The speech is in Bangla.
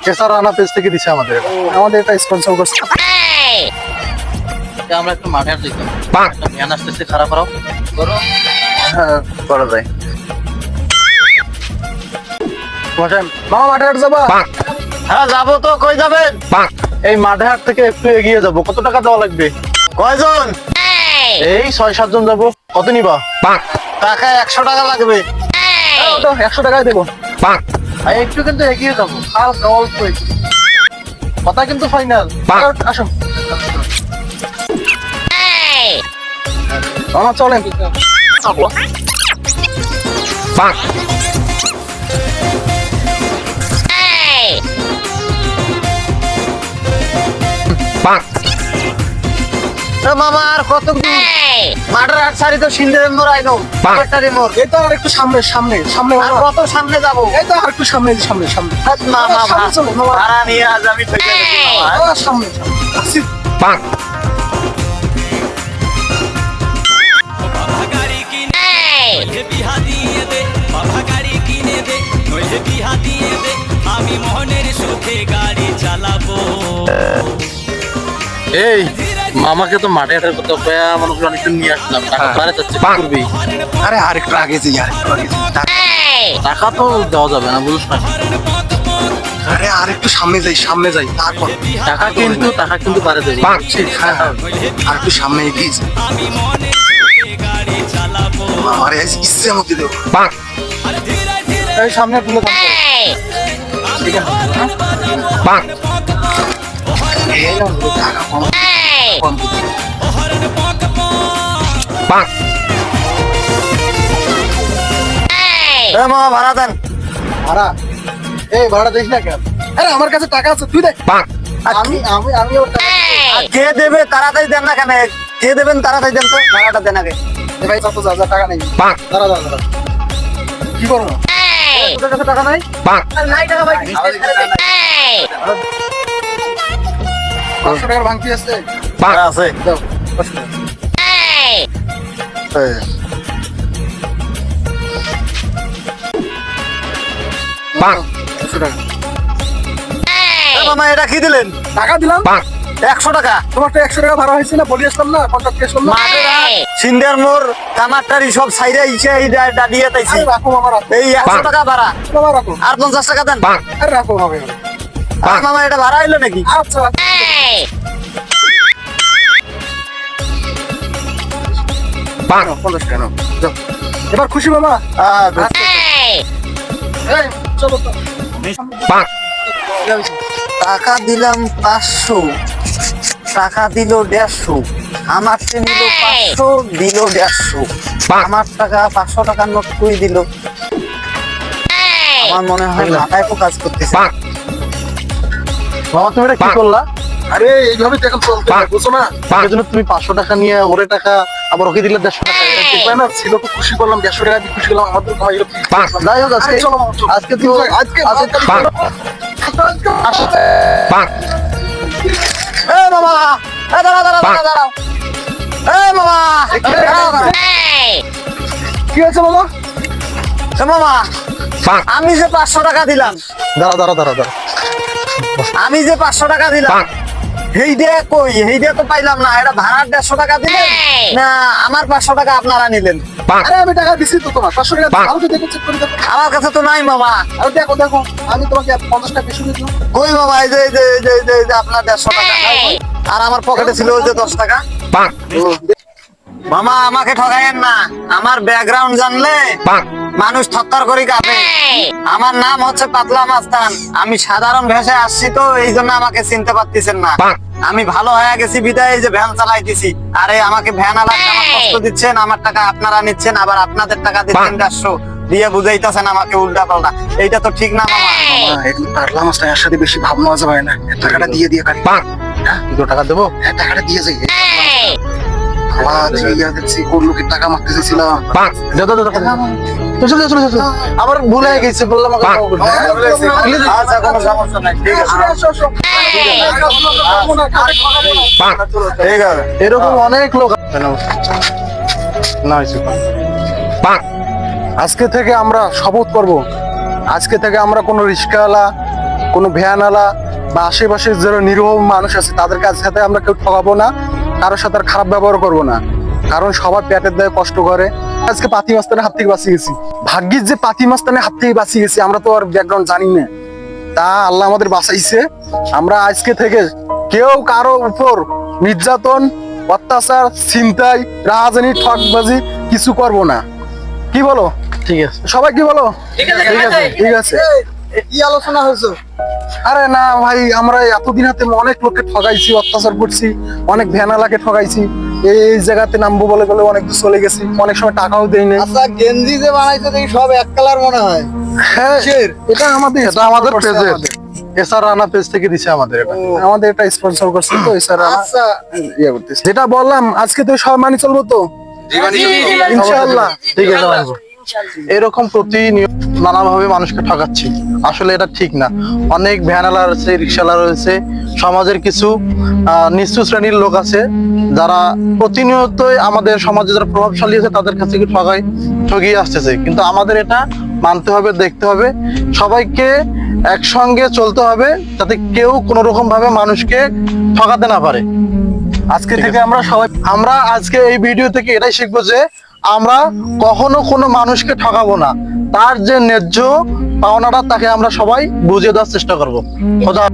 কেসার রানা পেজ থেকে দিছে আমাদের এটা। আমাদের এটা স্পন্সর করছে। আমরা একটু মাঠে আর দেখলাম ভ্যান আসতেছে, খারাপ করো হ্যাঁ করা যায়। বসেন মামা, মাঠে হাট যাবা? হ্যাঁ যাবো তো। কই যাবেন? এই মাঠে হাট থেকে একটু এগিয়ে যাবো। কত টাকা দেওয়া লাগবে? কয়জন? এই 6-7 জন যাবো। কত নিবা? টাকা 100 টাকা লাগবে। 100 টাকায় দেবো। একটু কিন্তু এগিয়ে যাবো, হালকা অল্প একটু। কথা কিন্তু ফাইনাল। আসো মামা, চলেন। মামা আর কত মাঠের হাট সারি তো সিন্ধের মোড় আইনো ব্যাটারি মোড়। এই তো আর একটু সামনে সামনে সামনে। আর কত সামনে যাবো? এই তো আর একটু সামনে সামনে সামনে। মামা সামনে চলো, মামা। ভাড়া নিয়ে আজ আমি থেকে গেছি মামা। সামনে আসি। আমি মোহনের সুখে গাড়ি চালাবো। এই মামাকে তো মাঠে হাটের কথা কয়া মানুষ অনেকটা নিয়ে আসলাম। টাকা পারে যাচ্ছে, কি করবি? আরে আর একটু আগে যাই, আর একটু আগে যাই। টাকা তো দেওয়া যাবে না, বুঝছ না? আরে আর একটু সামনে যাই, সামনে যাই, তারপর টাকা কিন্তু পারে দেবে। হ্যাঁ হ্যাঁ, আর একটু সামনে এগিয়ে যাই। আমি মোহনের সুখে গাড়ি চালাবো। আমার ইচ্ছে মতো দেবো। এই সামনে তুলে দাও। ঠিক আছে। এই নাও, টাকা কম কম দিচ্ছি। মামা ভাড়া দেন। ভাড়া? এই ভাড়া দিস না কেন? আরে আমার কাছে টাকা আছে, তুই দে। আমি আমি আমি ওর টাকা দেব। আর কে দেবে? তাড়াতাড়ি দেন না কেন? কে দেবেন? তাড়াতাড়ি দেন তো, ভাড়াটা দেন আগে। এ ভাই কত যা টাকা নেই। দাঁড়া দাঁড়া দাঁড়া। কি করবো? তোদের কাছে টাকা নাই? নাই টাকা ভাই। 500 টাকার ভাঙতি আছে? আছে। দাও 500 টাকা। পাঁচ। 500 টাকা। মামা এটা কি দিলেন? টাকা দিলাম। 100 টাকা। তোমার তো 100 টাকা ভাড়া হয়েছে না? বলি আসলাম না, কন্ট্রাক্ট আসলাম না। সিন্ধিয়ার মোড় কামারটারি সব সাইডে ইসে দিয়ে তাইছি। আরে রাখো মামা, রাখো। এই 100 টাকা ভাড়া। মামা রাখো। আর 50 টাকা দেন। আরে রাখো হবে। আর মামা এটা ভাড়া হইলো নাকি? আচ্ছা। নাও, 50 টাকা নাও। যাও। এবার খুশি মামা? এই চলো তো। টাকা দিলাম 500, টাকা দিল 150, আমার সে নিল 500, দিল 150। আমার টাকা 500 টাকার নোট কই দিল? আমার মনে হয় মাথায় তো কাজ করতেছে। মামা তুমি এটা কি করলা? আরে এইভাবে টাকা চলতে হয়, বুঝছো না? এই জন্য তুমি 500 টাকা নিয়ে ওরে টাকা আবার ওকে দিলে 150 টাকা। এটা দেখবে না, ছিল তো খুশি করলাম, 150 টাকা দিয়ে খুশি করলাম, আমাদের ভাই হলো। যাই হোক, আজকে চলো মামা, চলো। আজকে তুমি আজকে এই মামা, এই দাঁড়াও দাঁড়াও দাঁড়াও দাঁড়াও। এই মামা, দাঁড়াও, দাঁড়াও। কি হয়েছে মামা? এ মামা, আমি যে 500 টাকা দিলাম, দাঁড়া দাঁড়া দাঁড়া দাঁড়া। আমি যে 500 টাকা দিলাম, হেইডে কই? হেইডে তো পাইলাম না। এটা ভাড়ার 150 টাকা দিলেন না আমার 500 টাকা আপনারা নিলেন? আরে আমি টাকা দিছি তো তোমার 500 টাকা। ভালো দেখে চেক করে দেখো। আমার কাছে তো নাই মামা। আরে দেখো দেখো, আমি তোমাকে 50 টাকা বেশি দিলাম। কই মামা? এই যে এই যে আপনার 150 টাকা, আর আমার পকেটে ছিল ওই যে 10 টাকা। মামা আমাকে ঠকাইয়েন না। আমার ব্যাকগ্রাউন্ড জানলে মানুষ থক্কার করে কাঁপে। আমার নাম হচ্ছে পাতলা মাস্তান। আমি সাধারণ ভাষায় আসছি তো এই জন্য আমাকে চিনতে পারতেছেন না। আমি ভালো হয়ে গেছি বিদায় এই যে ভ্যান চালাইতেছি। আরে আমাকে ভ্যান আলাদা আমার কষ্ট দিচ্ছেন, আমার টাকা আপনারা নিচ্ছেন, আবার আপনাদের টাকা দিচ্ছেন 150 দিয়ে বুঝাইতেছেন আমাকে উল্টা পাল্টা। এইটা তো ঠিক না মামা। এগুলো পারলাম না, এর সাথে বেশি ভাব নেওয়া যাবে না। টাকাটা দিয়ে দিয়ে কাটি। হ্যাঁ 2 টাকা দেবো। হ্যাঁ টাকাটা দিয়ে যাই। টাকা মারতে চাইছিলাম। আবার ভুল হয়ে গেছে, বললাম আচ্ছা কোনো সমস্যা নাই, ঠিক আছে। ঠিক আছে। এরকম অনেক লোক না হয়েছে। আজকে থেকে আমরা শপথ করব, আজকে থেকে আমরা কোনো রিস্কাওয়ালা কোনো ভ্যানওয়ালা বা আশেপাশে যারা নিরীহ মানুষ আছে তাদের সাথে আমরা কেউ ঠকাবো না, কারোর সাথে আর খারাপ ব্যবহার করবো না, কারণ সবার পেটের দায়ে কষ্ট করে। আজকে পাতি মাস্তানের হাত থেকে বাঁচিয়ে গেছি, ভাগ্যিস যে পাতি মাস্তানের হাত থেকে বাঁচিয়ে গেছি, আমরা তো আর ব্যাকগ্রাউন্ড জানি না, তা আল্লাহ আমাদের বাঁচাইছে। আমরা আজকে থেকে কেউ কারো উপর নির্যাতন, অত্যাচার, ছিনতাই, রাহাজানি, ঠকবাজি কিছু করব না। কি বলো? ঠিক আছে সবাই, কি বলো? ঠিক আছে ঠিক আছে। কি আলোচনা হয়েছে? আরে না ভাই, আমরা এতদিন হাতে অনেক লোককে ঠকাইছি, অত্যাচার করছি, অনেক ভ্যানালাকে ঠকাইছি, এই এই জায়গাতে নামবো বলে বলে অনেক দূর চলে গেছি, অনেক সময় টাকাও দেই না। আচ্ছা, গেঞ্জি যে বানাইছো দেখি সব এক কালার মনে হয়। হ্যাঁ, এটা আমাদের পেজের এসআর রানা পেজ থেকে দিছে আমাদের, এটা আমাদের এটা স্পন্সর করছে তো এসআর রানা। আচ্ছা, ইয়ে করতেছে, যেটা বললাম আজকে তো সব মানি চলবো তো ইনশাআল্লাহ। ঠিক আছে মানবো। এরকম প্রতিনিয়ত নানাভাবে মানুষকে ঠকাচ্ছি, আসলে এটা ঠিক না। অনেক ভ্যানালা রয়েছে, রিক্সাওয়ালা রয়েছে, সমাজের কিছু নিচু শ্রেণীর লোক আছে যারা প্রতিনিয়তই আমাদের সমাজে যারা প্রভাবশালী আছে তাদের কাছে ঠকিয়ে আসতেছে। কিন্তু আমাদের এটা মানতে হবে, দেখতে হবে, সবাইকে একসঙ্গে চলতে হবে যাতে কেউ কোনো রকম ভাবে মানুষকে ঠকাতে না পারে। আজকে থেকে আমরা আজকে এই ভিডিও থেকে এটাই শিখবো যে আমরা কখনো কোনো মানুষকে ঠকাবো না, তার যে ন্যায্য পাওনাটা তাকে আমরা সবাই বুঝিয়ে দেওয়ার চেষ্টা করবো। খোদা।